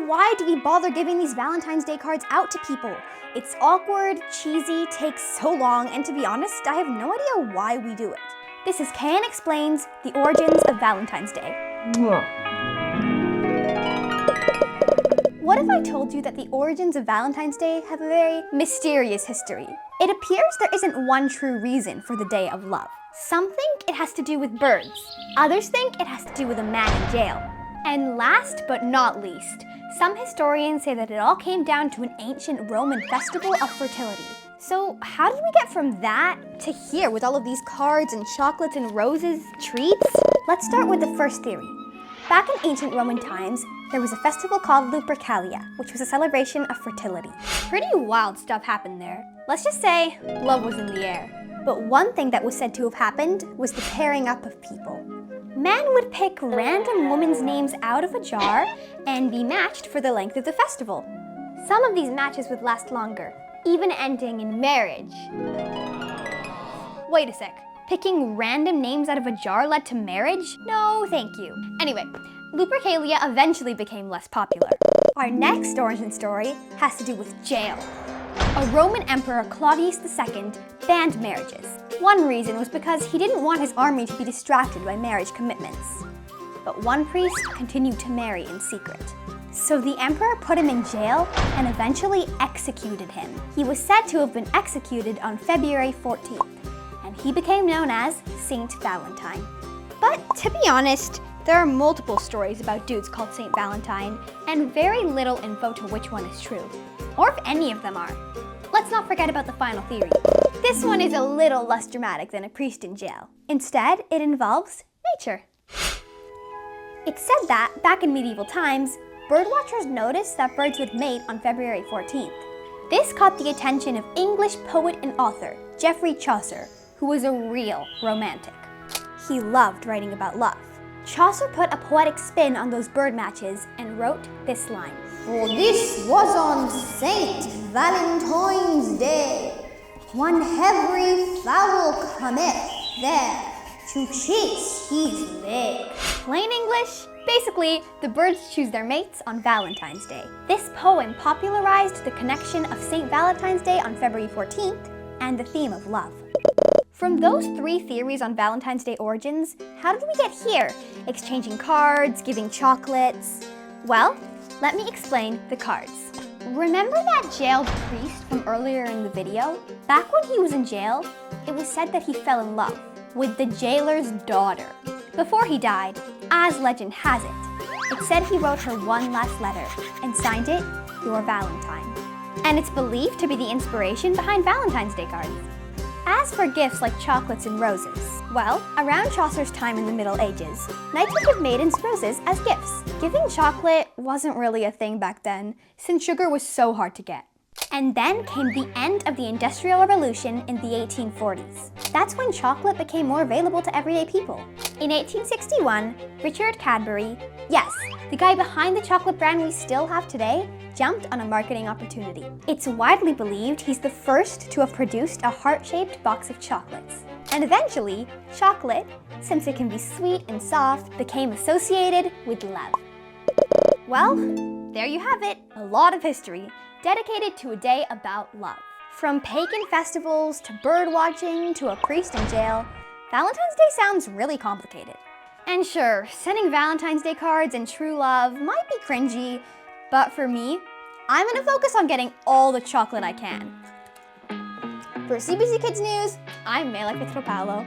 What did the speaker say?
why do we bother giving these Valentine's Day cards out to people? It's awkward, cheesy, takes so long, and to be honest, I have no idea why we do it. This is Kayan Explains the Origins of Valentine's Day. What if I told you that the origins of Valentine's Day have a very mysterious history? It appears there isn't one true reason for the Day of Love. Some think it has to do with birds. Others think it has to do with a man in jail. And last but not least, some historians say that it all came down to an ancient Roman festival of fertility. So how did we get from that to here with all of these cards and chocolates and roses, treats? Let's start with the first theory. Back in ancient Roman times, there was a festival called Lupercalia, which was a celebration of fertility. Pretty wild stuff happened there. Let's just say love was in the air. But one thing that was said to have happened was the pairing up of people. Men would pick random women's names out of a jar and be matched for the length of the festival. Some of these matches would last longer, even ending in marriage. Wait a sec. Picking random names out of a jar led to marriage? No, thank you. Anyway, Lupercalia eventually became less popular. Our next origin story has to do with jail. A Roman emperor, Claudius II, banned marriages. One reason was because he didn't want his army to be distracted by marriage commitments. But one priest continued to marry in secret. So the emperor put him in jail and eventually executed him. He was said to have been executed on February 14th, and he became known as Saint Valentine. But to be honest, there are multiple stories about dudes called Saint Valentine, and very little info to which one is true, or if any of them are. Let's not forget about the final theory. This one is a little less dramatic than a priest in jail. Instead, it involves nature. It's said that, back in medieval times, birdwatchers noticed that birds would mate on February 14th. This caught the attention of English poet and author Geoffrey Chaucer, who was a real romantic. He loved writing about love. Chaucer put a poetic spin on those bird matches and wrote this line. For this was on Saint Valentine's Day, when every fowl cometh there to chase his lay. Plain English? Basically, the birds choose their mates on Valentine's Day. This poem popularized the connection of Saint Valentine's Day on February 14th and the theme of love. From those three theories on Valentine's Day origins, how did we get here? Exchanging cards, giving chocolates? Well, let me explain the cards. Remember that jailed priest from earlier in the video? Back when he was in jail, it was said that he fell in love with the jailer's daughter. Before he died, as legend has it said he wrote her one last letter and signed it, Your Valentine. And it's believed to be the inspiration behind Valentine's Day cards. As for gifts like chocolates and roses, well, around Chaucer's time in the Middle Ages, knights would give maidens roses as gifts. Giving chocolate wasn't really a thing back then, since sugar was so hard to get. And then came the end of the Industrial Revolution in the 1840s. That's when chocolate became more available to everyday people. In 1861, Richard Cadbury, yes, the guy behind the chocolate brand we still have today, jumped on a marketing opportunity. It's widely believed he's the first to have produced a heart-shaped box of chocolates. And eventually, chocolate, since it can be sweet and soft, became associated with love. Well, there you have it, a lot of history dedicated to a day about love. From pagan festivals to bird watching to a priest in jail, Valentine's Day sounds really complicated. And sure, sending Valentine's Day cards and true love might be cringy, but for me, I'm gonna focus on getting all the chocolate I can. For CBC Kids News, I'm Mela Petropalo.